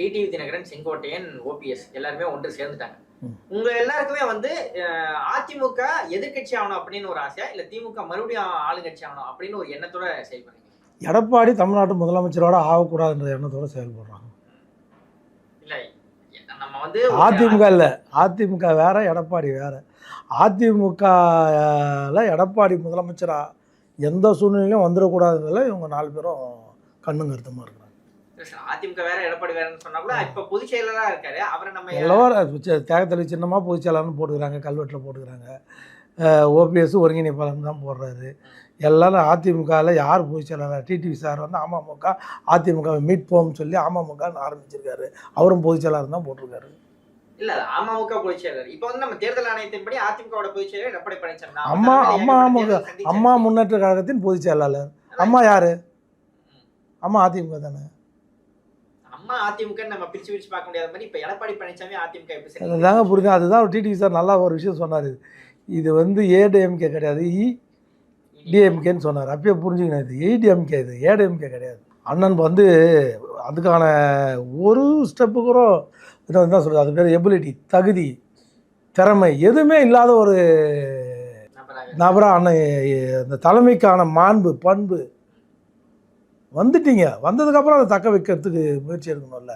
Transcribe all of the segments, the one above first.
TTV Dinakaran, Sengottaiyan, OPS எல்லாருமே ஒன்று சேர்ந்துட்டாங்க. உங்க எல்லாருக்குமே வந்து அதிமுக எதிர்க்கட்சி ஆகணும் அப்படின்னு ஒரு ஆசையா, இல்ல திமுக மறுபடியும் ஆளுங்கட்சி ஆகணும் அப்படின்னு ஒரு எண்ணத்தோட செயல்படுறீங்க? எடப்பாடி தமிழ்நாட்டு முதலமைச்சரோட ஆகக்கூடாதுன்ற எண்ணத்தோட செயல்படுறாங்க. இல்ல நம்ம வந்து அதிமுக இல்லை, அதிமுக வேற, எடப்பாடி வேற. அதிமுகல எடப்பாடி முதலமைச்சரா எந்த சூழ்நிலையும் வந்துடக்கூடாதுன்றதுல இவங்க 4 பேரும் கண்ணும் கருத்துமா இருக்கிறாங்க. அதிமுக வேற, எடப்பாடி வேறன்னு சொன்னா கூட இப்ப பொதுச் செயலரா இருக்காரு. அவரை நம்ம எல்லாரும் தியாகத்தளி சின்னமாக பொதுச் செயலாளர்னு போட்டுக்கிறாங்க, கல்வெட்டில் போட்டுக்கிறாங்க. ஓபிஎஸ் ஒருங்கிணைப்பாளர்னு தான் போடுறாரு. எல்லாரும் அதிமுகவில் யார் பொதுச் செயலாளர்? டிடிவி சார் வந்து அமமுக அதிமுக மீட்போம்னு சொல்லி அமமுகன்னு ஆரம்பிச்சிருக்காரு. அவரும் பொதுச் செயலாளர் தான் போட்டிருக்காரு. இல்ல அமமுக பொதுச் செயலர். இப்போ வந்து நம்ம தேர்தல் ஆணையத்தின்படி அதிமுகவோட பொதுச் செயலர் எடப்பாடி பழனிசாமி. அம்மா முன்னேற்ற கழகத்தின் பொதுச் செயலாளர். அம்மா யாரு? அம்மா அதிமுக தானே. அம்மா அதிமுக நம்ம பிரிச்சு பார்க்க முடியாத மாதிரி இப்ப எடப்பாடி பழனிசாமி அதிமுக எப்படி சரி? அதுதாங்க புரியுது. அதுதான் டிடிவி சார் நல்லா ஒரு விஷயம் சொன்னார். இது வந்து ஏடிஎம்கே கிடையாது, டிஎம்கேன்னு சொன்னார். அப்பயே புரிஞ்சுக்கணும், இது ஏடிஎம்கே, இது ஏடிஎம்கே கிடையாது. அண்ணன் வந்து அதுக்கான ஒரு ஸ்டெப்பு கூட என்ன சொல்கிறது, அது பேர் எபிலிட்டி, தகுதி, திறமை எதுவுமே இல்லாத ஒரு நபராக அண்ணன் இந்த தலைமைக்கான மாண்பு பண்பு வந்துட்டீங்க. வந்ததுக்கப்புறம் அதை தக்க வைக்கிறதுக்கு முயற்சி எடுக்கணும்ல.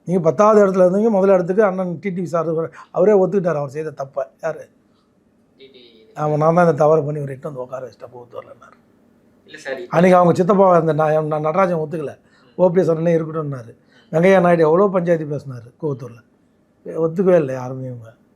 நீங்கள் 10வது இடத்துல இருந்தீங்க, முதல் இடத்துக்கு அண்ணன் டிடிவி சார் அவரே ஒத்துக்கிட்டார் அவர் செய்த தப்பை. யார்? அவன் நான் தான் இந்த தவறு பண்ணி ஒரு 8 வந்து உட்கார வச்சுட்டா போகுது வரலன்னாரு. அன்றைக்கி அவங்க சித்தப்பா இந்த நான் நடராஜன் ஒத்துக்கலை, ஓபிஎஸ் அண்ணனே இருக்கட்டும்னாரு. வெங்கையா நாயுடு எவ்வளோ பஞ்சாயத்து பேசினார் கோவத்தூரில், ஒத்துக்கவே இல்லை யாருமே. இவங்க